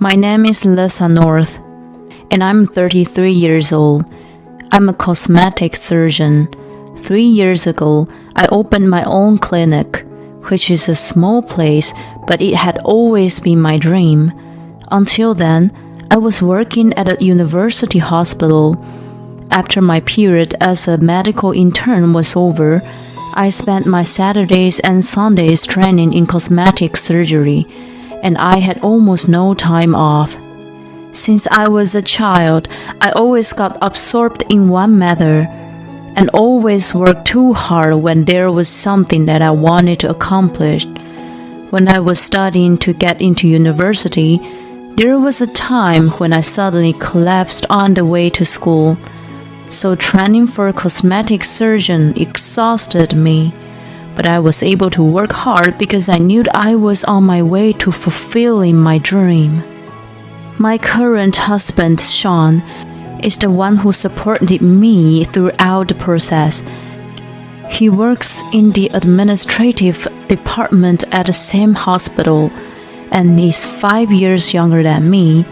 My name is Lisa North, and I'm 33 years old. I'm a cosmetic surgeon. 3 years ago, I opened my own clinic, which is a small place, but it had always been my dream. Until then, I was working at a university hospital. After my period as a medical intern was over, I spent my Saturdays and Sundays training in cosmetic surgery, and I had almost no time off. Since I was a child, I always got absorbed in one matter and always worked too hard when there was something that I wanted to accomplish. When I was studying to get into university, there was a time when I suddenly collapsed on the way to school. So training for a cosmetic surgeon exhausted me, but I was able to work hard because I knew I was on my way to fulfilling my dream. My current husband, Sean, is the one who supported me throughout the process. He works in the administrative department at the same hospital and is 5 years younger than me.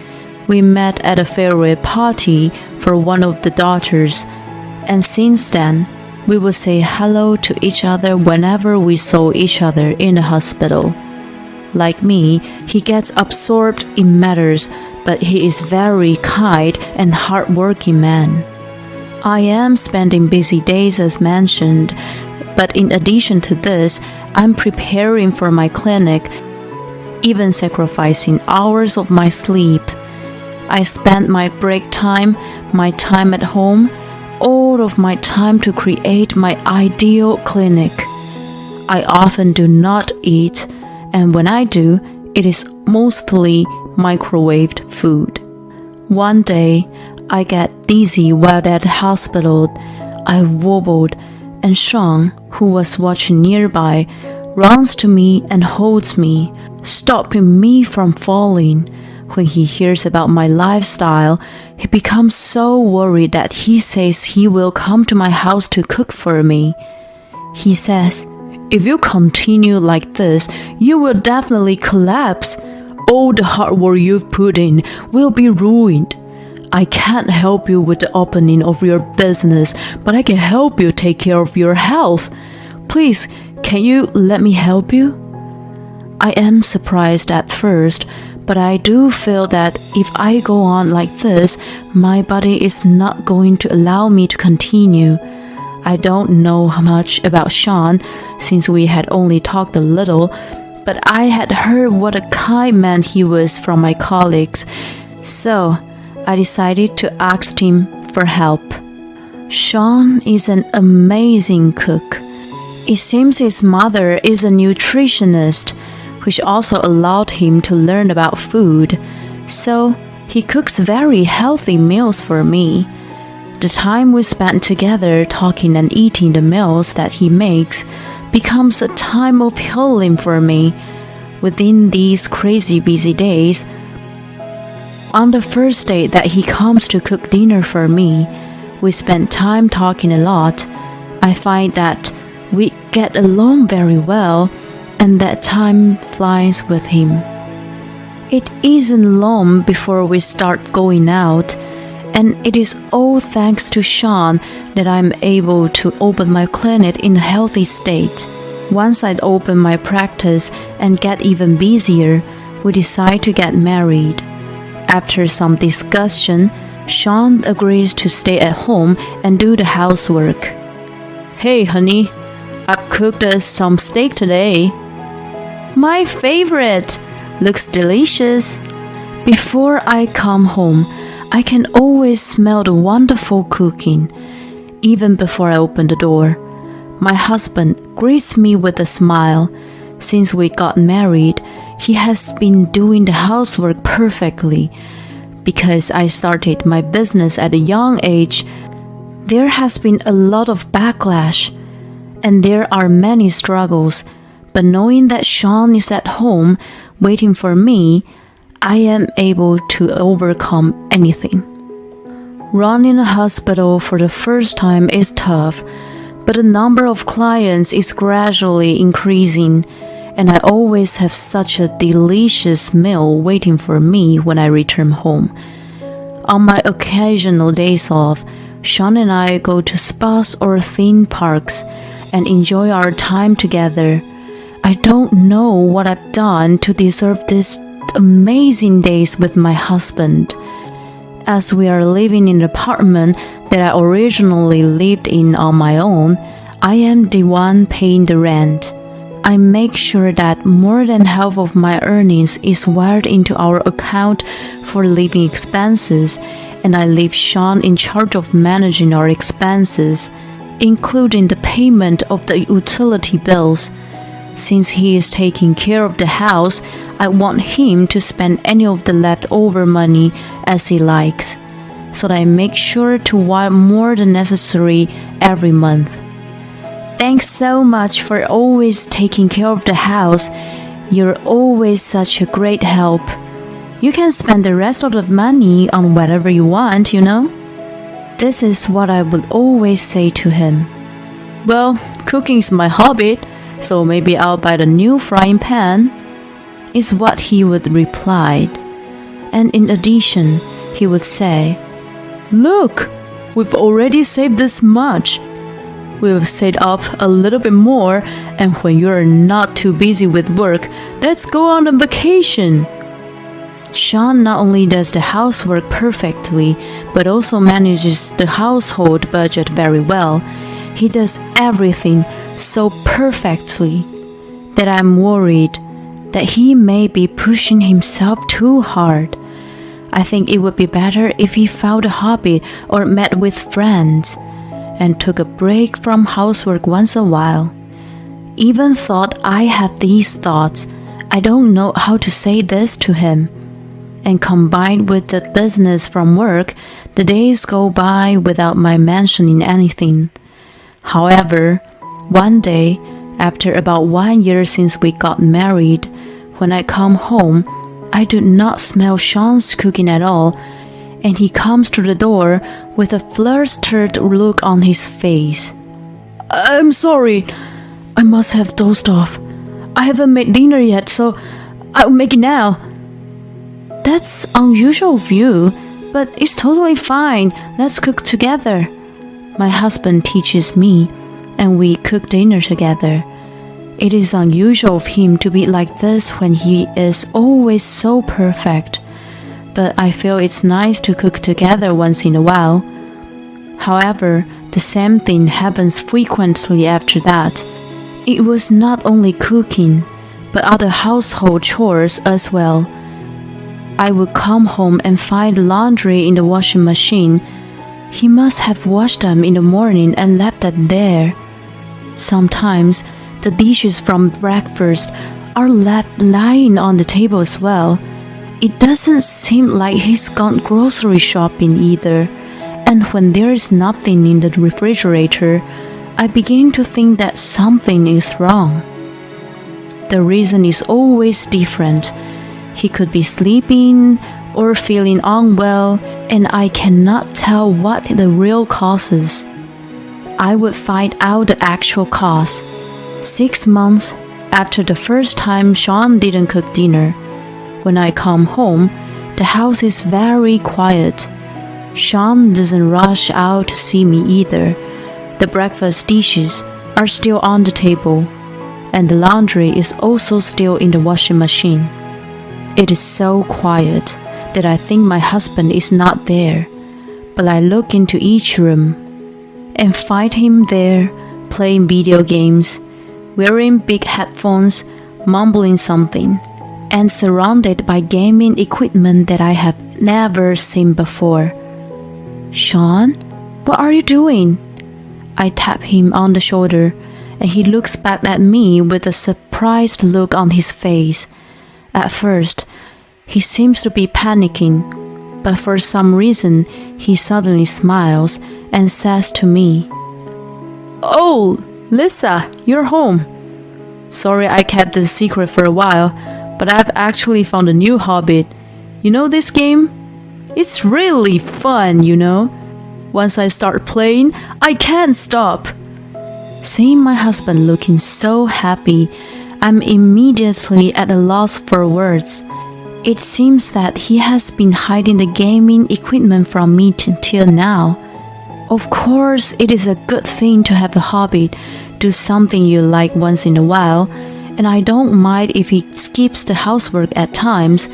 We met at a farewell party for one of the daughters, and since then, we would say hello to each other whenever we saw each other in the hospital. Like me, he gets absorbed in matters, but he is very kind and hardworking man. I am spending busy days as mentioned, but in addition to this, I'm preparing for my clinic, even sacrificing hours of my sleep. I spend my break time, my time at home, all of my time to create my ideal clinic. I often do not eat, and when I do, it is mostly microwaved food. One day, I get dizzy while at the hospital. I wobbled, and Sean, who was watching nearby, runs to me and holds me, stopping me from falling. When he hears about my lifestyle, he becomes so worried that he says he will come to my house to cook for me. He says, "If you continue like this, you will definitely collapse. All the hard work you've put in will be ruined. I can't help you with the opening of your business, but I can help you take care of your health. Please, can you let me help you?" I am surprised at first, but I do feel that if I go on like this, my body is not going to allow me to continue. I don't know much about Sean since we had only talked a little, but I had heard what a kind man he was from my colleagues, so I decided to ask him for help. Sean is an amazing cook. It seems his mother is a nutritionist, which also allowed him to learn about food, so he cooks very healthy meals for me. The time we spend together talking and eating the meals that he makes becomes a time of healing for me within these crazy busy days. On the first day that he comes to cook dinner for me, we spend time talking a lot. I find that we get along very well, and that time flies with him. It isn't long before we start going out, and it is all thanks to Sean that I'm able to open my clinic in a healthy state. Once I open my practice and get even busier, we decide to get married. After some discussion, Sean agrees to stay at home and do the housework. "Hey honey, I cooked us some steak today." "My favorite! Looks delicious." Before I come home, I can always smell the wonderful cooking, even before I open the door. My husband greets me with a smile. Since we got married, he has been doing the housework perfectly. Because I started my business at a young age, there has been a lot of backlash, and there are many struggles. But knowing that Sean is at home waiting for me, I am able to overcome anything. Running a hospital for the first time is tough, but the number of clients is gradually increasing, and I always have such a delicious meal waiting for me when I return home. On my occasional days off, Sean and I go to spas or theme parks and enjoy our time together. I don't know what I've done to deserve these amazing days with my husband. As we are living in the apartment that I originally lived in on my own, I am the one paying the rent. I make sure that more than half of my earnings is wired into our account for living expenses, and I leave Sean in charge of managing our expenses, including the payment of the utility bills. Since he is taking care of the house, I want him to spend any of the leftover money as he likes, so that I make sure to wire more than necessary every month. Thanks so much for always taking care of the house. You're always such a great help. You can spend the rest of the money on whatever you want, you know? This is what I would always say to him. Well, cooking's my hobby, so maybe I'll buy the new frying pan, is what he would reply. And in addition, he would say, Look, we've already saved this much. We've saved up a little bit more, and when you're not too busy with work, let's go on a vacation. Sean not only does the housework perfectly, but also manages the household budget very well. He does everything so perfectly that I'm worried that he may be pushing himself too hard. I think it would be better if he found a hobby or met with friends and took a break from housework once a while. Even thought I have these thoughts, I don't know how to say this to him. And combined with the business from work, the days go by without my mentioning anything. However, one day, after about 1 year since we got married, when I come home, I do not smell Sean's cooking at all, and he comes to the door with a flustered look on his face. I'm sorry, I must have dozed off. I haven't made dinner yet, so I'll make it now. That's unusual of you, but it's totally fine. Let's cook together. My husband teaches me, and we cook dinner together. It is unusual of him to be like this when he is always so perfect, but I feel it's nice to cook together once in a while. However, the same thing happens frequently after that. It was not only cooking, but other household chores as well. I would come home and find laundry in the washing machine. He must have washed them in the morning and left them there. Sometimes, the dishes from breakfast are left lying on the table as well. It doesn't seem like he's gone grocery shopping either, and when there is nothing in the refrigerator, I begin to think that something is wrong. The reason is always different. He could be sleeping or feeling unwell, and I cannot tell what the real cause is. I would find out the actual cause 6 months after the first time Sean didn't cook dinner. When I come home, the house is very quiet. Sean doesn't rush out to see me either. The breakfast dishes are still on the table, and the laundry is also still in the washing machine. It is so quiet that I think my husband is not there, but I look into each room and find him there playing video games, wearing big headphones, mumbling something, and surrounded by gaming equipment that I have never seen before. Sean, what are you doing? I tap him on the shoulder, and he looks back at me with a surprised look on his face. At first, he seems to be panicking, but for some reason, he suddenly smiles and says to me, Oh, Lisa, you're home. Sorry I kept this secret for a while, but I've actually found a new hobby. You know this game? It's really fun, you know. Once I start playing, I can't stop. Seeing my husband looking so happy, I'm immediately at a loss for words. It seems that he has been hiding the gaming equipment from me till now. Of course, it is a good thing to have a hobby, do something you like once in a while, and I don't mind if he skips the housework at times.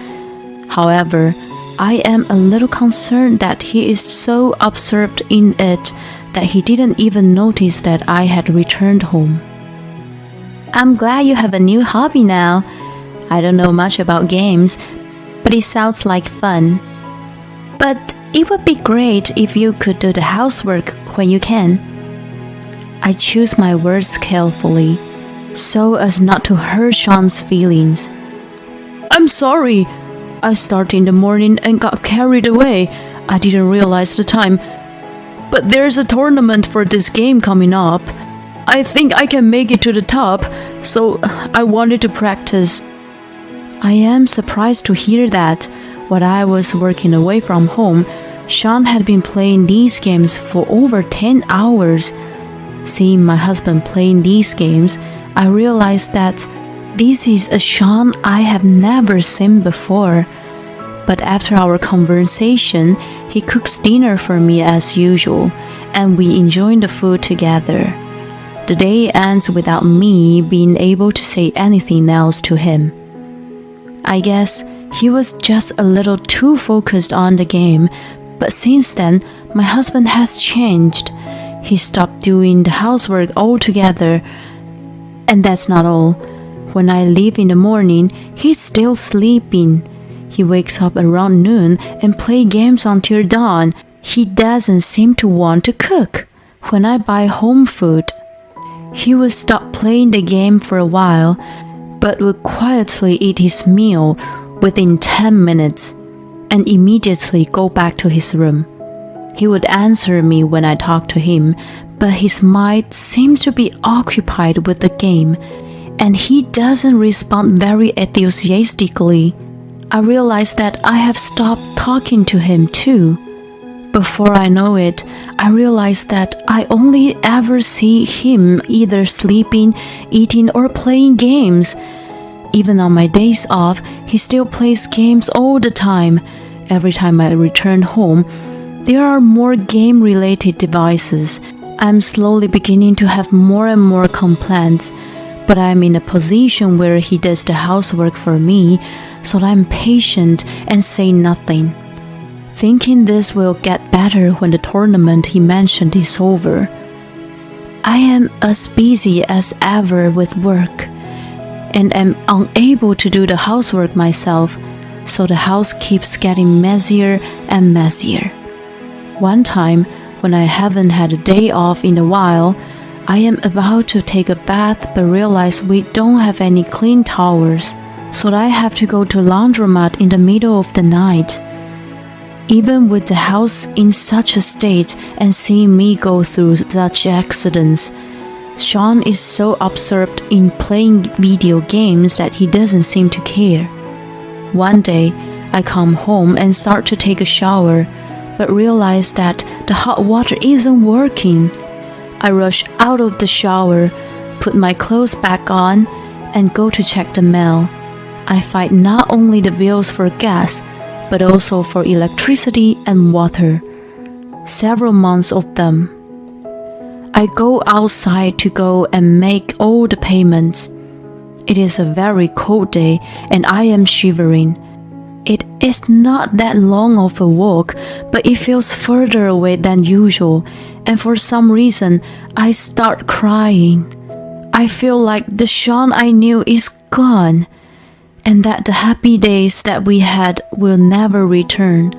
However, I am a little concerned that he is so absorbed in it that he didn't even notice that I had returned home. I'm glad you have a new hobby now. I don't know much about games, but it sounds like fun. But it would be great if you could do the housework when you can. I choose my words carefully, so as not to hurt Sean's feelings. I'm sorry. I started in the morning and got carried away. I didn't realize the time. But there's a tournament for this game coming up. I think I can make it to the top, so I wanted to practice. I am surprised to hear that while I was working away from home, Sean had been playing these games for over 10 hours. Seeing my husband playing these games, I realized that this is a Sean I have never seen before. But after our conversation, he cooks dinner for me as usual, and we enjoy the food together. The day ends without me being able to say anything else to him. I guess he was just a little too focused on the game, but since then, my husband has changed. He stopped doing the housework altogether. And that's not all. When I leave in the morning, he's still sleeping. He wakes up around noon and plays games until dawn. He doesn't seem to want to cook. When I buy home food, he will stop playing the game for a while, but will quietly eat his meal within 10 minutes and immediately go back to his room. He would answer me when I talk to him, but his mind seems to be occupied with the game, and he doesn't respond very enthusiastically. I realize that I have stopped talking to him too. Before I know it, I realize that I only ever see him either sleeping, eating, or playing games. Even on my days off, he still plays games all the time. Every time I return home, there are more game-related devices. I'm slowly beginning to have more and more complaints, but I'm in a position where he does the housework for me, so I'm patient and say nothing, thinking this will get better when the tournament he mentioned is over. I am as busy as ever with work, and am unable to do the housework myself, so the house keeps getting messier and messier. One time, when I haven't had a day off in a while, I am about to take a bath but realize we don't have any clean towels, so I have to go to laundromat in the middle of the night. Even with the house in such a state and seeing me go through such accidents, Sean is so absorbed in playing video games that he doesn't seem to care. One day, I come home and start to take a shower, but realize that the hot water isn't working. I rush out of the shower, put my clothes back on, and go to check the mail. I find not only the bills for gas, but also for electricity and water. Several months of them. I go outside to go and make all the payments. It is a very cold day and I am shivering. It is not that long of a walk, but it feels further away than usual, and for some reason, I start crying. I feel like the Sean I knew is gone, and that the happy days that we had will never return.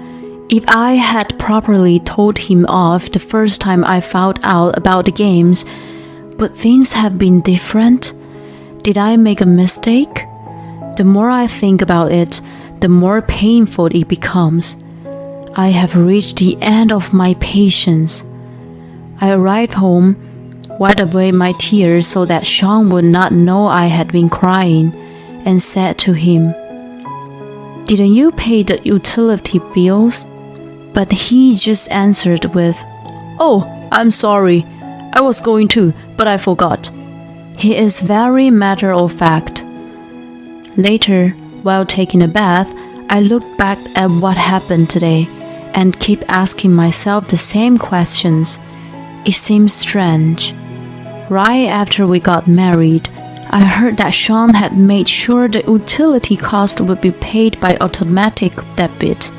If I had properly told him off the first time I found out about the games, but things have been different. Did I make a mistake? The more I think about it, the more painful it becomes. I have reached the end of my patience. I arrived home, wiped away my tears so that Sean would not know I had been crying, and said to him, "Didn't you pay the utility bills?" But he just answered with, "Oh, I'm sorry. I was going to, but I forgot." He is very matter-of-fact. Later, while taking a bath, I looked back at what happened today and keep asking myself the same questions. It seems strange. Right after we got married, I heard that Sean had made sure the utility cost would be paid by automatic debit,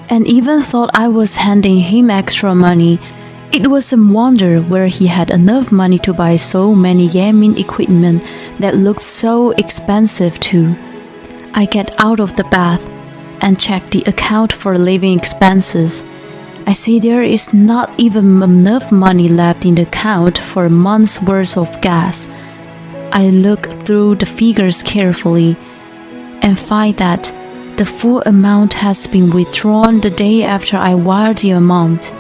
and even thought I was handing him extra money. It was a wonder where he had enough money to buy so many gaming equipment that looked so expensive too. I get out of the bath and check the account for living expenses. I see there is not even enough money left in the account for a month's worth of gas. I look through the figures carefully and find that the full amount has been withdrawn the day after I wired the amount.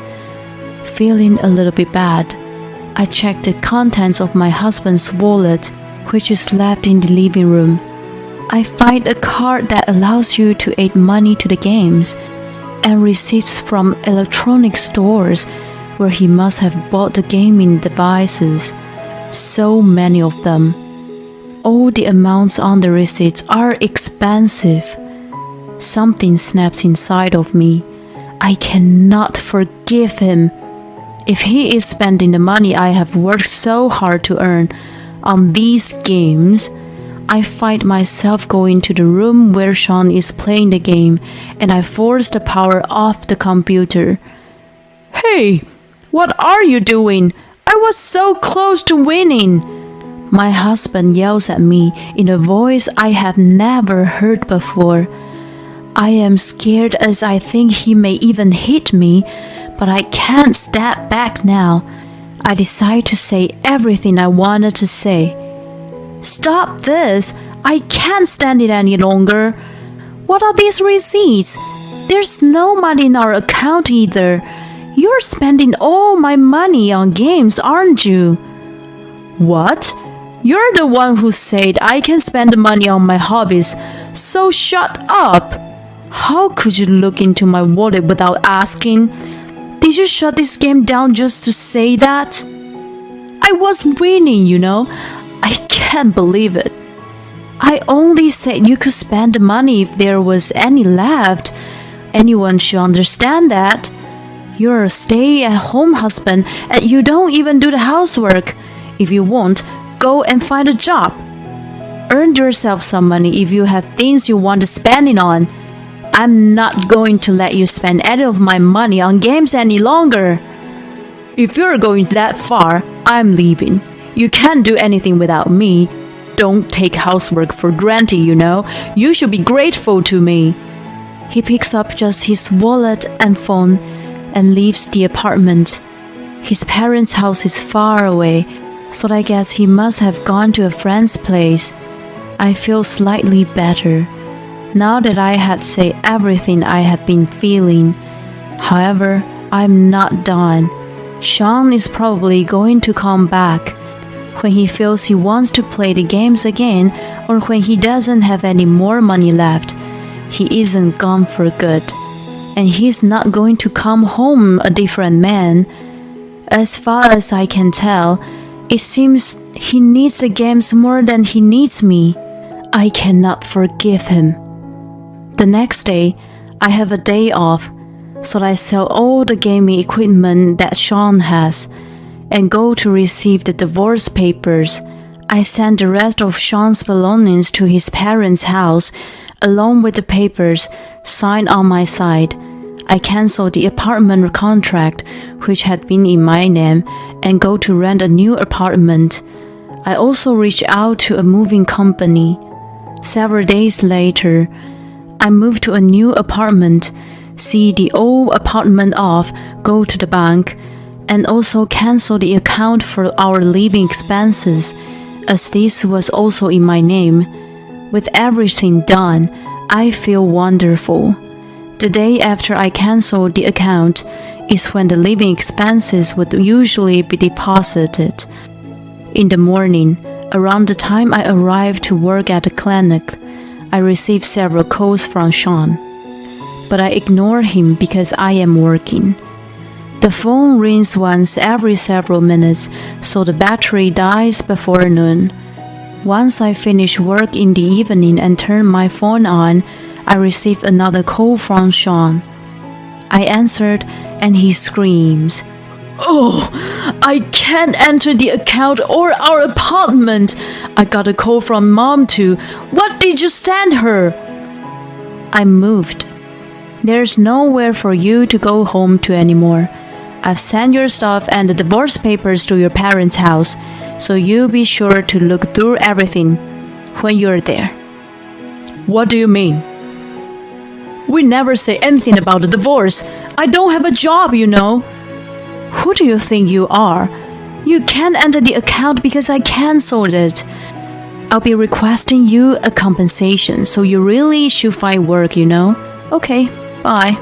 Feeling a little bit bad, I check the contents of my husband's wallet, which is left in the living room. I find a card that allows you to add money to the games, and receipts from electronic stores where he must have bought the gaming devices. So many of them. All the amounts on the receipts are expensive. Something snaps inside of me. I cannot forgive him. If he is spending the money I have worked so hard to earn on these games, I find myself going to the room where Sean is playing the game, and I force the power off the computer. "Hey, what are you doing? I was so close to winning!" My husband yells at me in a voice I have never heard before. I am scared as I think he may even hit me, but I can't step back now. I decide to say everything I wanted to say. "Stop this! I can't stand it any longer. What are these receipts? There's no money in our account either. You're spending all my money on games, aren't you?" "What? You're the one who said I can spend money on my hobbies, so shut up. How could you look into my wallet without asking? Did you shut this game down just to say that?" "I was winning, you know. I can't believe it. I only said you could spend the money if there was any left. Anyone should understand that. You're a stay-at-home husband and you don't even do the housework. If you want, go and find a job. Earn yourself some money if you have things you want to spend it on. I'm not going to let you spend any of my money on games any longer. If you're going that far, I'm leaving. You can't do anything without me. Don't take housework for granted, you know. You should be grateful to me." He picks up just his wallet and phone and leaves the apartment. His parents' house is far away, so I guess he must have gone to a friend's place. I feel slightly better now that I had said everything I had been feeling. However, I'm not done. Sean is probably going to come back when he feels he wants to play the games again, or when he doesn't have any more money left. He isn't gone for good, and he's not going to come home a different man. As far as I can tell, it seems he needs the games more than he needs me. I cannot forgive him. The next day, I have a day off, so I sell all the gaming equipment that Sean has and go to receive the divorce papers. I send the rest of Sean's belongings to his parents' house, along with the papers signed on my side. I cancel the apartment contract, which had been in my name, and go to rent a new apartment. I also reach out to a moving company. Several days later, I move to a new apartment, see the old apartment off, go to the bank, and also cancel the account for our living expenses, as this was also in my name. With everything done, I feel wonderful. The day after I cancel the account is when the living expenses would usually be deposited. In the morning, around the time I arrive to work at the clinic, I receive several calls from Sean, but I ignore him because I am working. The phone rings once every several minutes, so the battery dies before noon. Once I finished work in the evening and turned my phone on, I received another call from Sean. I answered and he screams, "Oh, I can't enter the account or our apartment. I got a call from Mom too. What did you send her?" I moved. "There's nowhere for you to go home to anymore. I've sent your stuff and the divorce papers to your parents' house, so you be sure to look through everything when you're there." "What do you mean?" "We never say anything about the divorce. I don't have a job, you know." "Who do you think you are? You can't enter the account because I canceled it. I'll be requesting you a compensation, so you really should find work, you know. Okay, bye."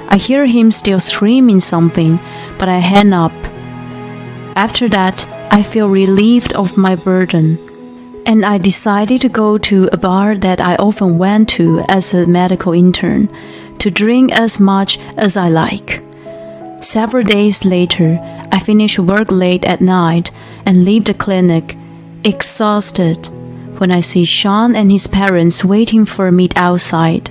I hear him still screaming something, but I hang up. After that, I feel relieved of my burden, and I decided to go to a bar that I often went to as a medical intern, to drink as much as I like. Several days later, I finish work late at night and leave the clinic, exhausted, when I see Sean and his parents waiting for me outside.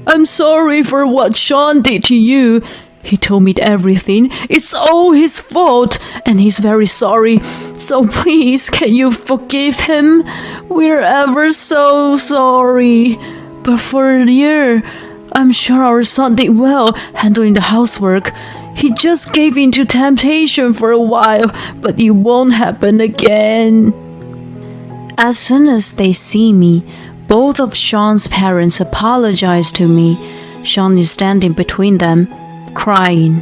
"I'm sorry for what Sean did to you. He told me everything. It's all his fault, and he's very sorry. So please, can you forgive him? We're ever so sorry. But for a year, I'm sure our son did well handling the housework. He just gave in to temptation for a while, but it won't happen again." As soon as they see me, both of Sean's parents apologize to me. Sean is standing between them, crying.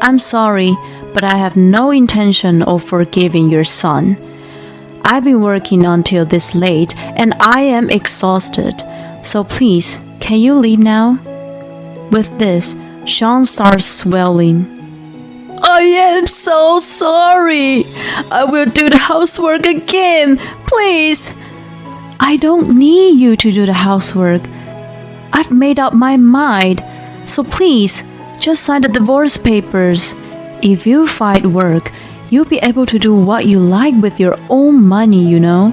"I'm sorry, but I have no intention of forgiving your son. I've been working until this late and I am exhausted. So please, can you leave now?" With this, Sean starts swelling. "I am so sorry. I will do the housework again. Please." "I don't need you to do the housework. I've made up my mind. So please, just sign the divorce papers. If you find work, you'll be able to do what you like with your own money, you know."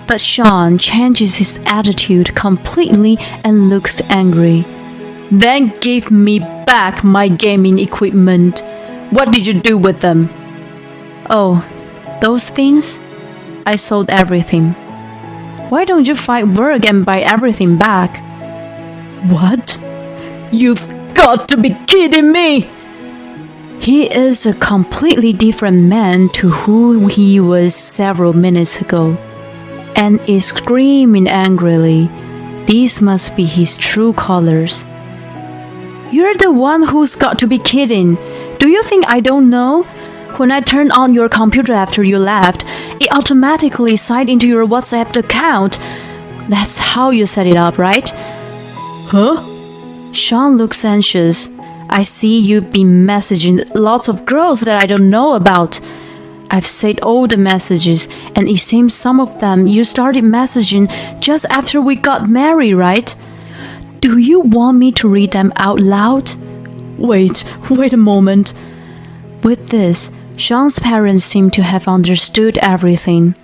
But Sean changes his attitude completely and looks angry. "Then give me back my gaming equipment. What did you do with them?" "Oh, those things? I sold everything." "Why don't you find work and buy everything back?" "What? You've got to be kidding me!" He is a completely different man to who he was several minutes ago, and is screaming angrily. These must be his true colors. "You're the one who's got to be kidding. Do you think I don't know? When I turned on your computer after you left, it automatically signed into your WhatsApp account. That's how you set it up, right?" "Huh?" Sean looks anxious. "I see you've been messaging lots of girls that I don't know about. I've saved all the messages, and it seems some of them you started messaging just after we got married, right? Do you want me to read them out loud?" Wait a moment." With this, Sean's parents seem to have understood everything.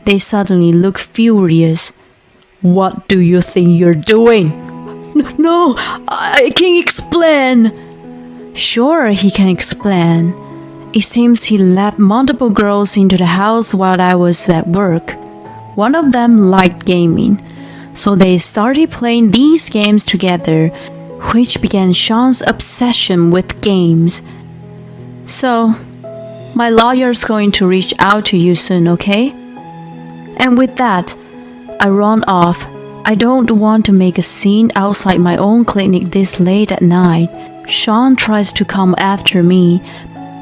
They suddenly look furious. "What do you think you're doing?" No, I can explain." Sure, he can explain. It seems he let multiple girls into the house while I was at work. One of them liked gaming, so they started playing these games together, which began Sean's obsession with games. So, my lawyer's going to reach out to you soon, okay? And with that, I run off. I don't want to make a scene outside my own clinic this late at night. Sean tries to come after me,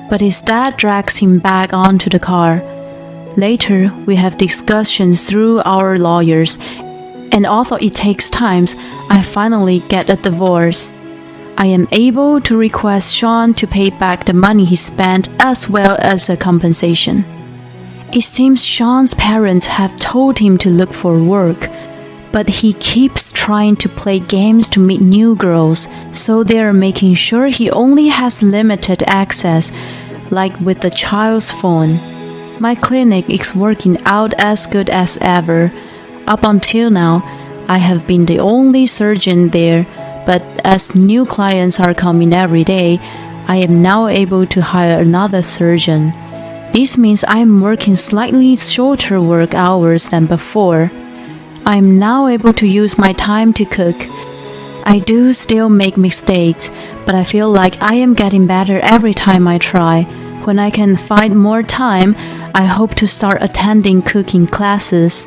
but his dad drags him back onto the car. Later, we have discussions through our lawyers, and although it takes time, I finally get a divorce. I am able to request Sean to pay back the money he spent as well as a compensation. It seems Sean's parents have told him to look for work, but he keeps trying to play games to meet new girls, so they are making sure he only has limited access, like with the child's phone. My clinic is working out as good as ever. Up until now, I have been the only surgeon there, but as new clients are coming every day, I am now able to hire another surgeon. This means I am working slightly shorter work hours than before. I am now able to use my time to cook. I do still make mistakes, but I feel like I am getting better every time I try. When I can find more time, I hope to start attending cooking classes.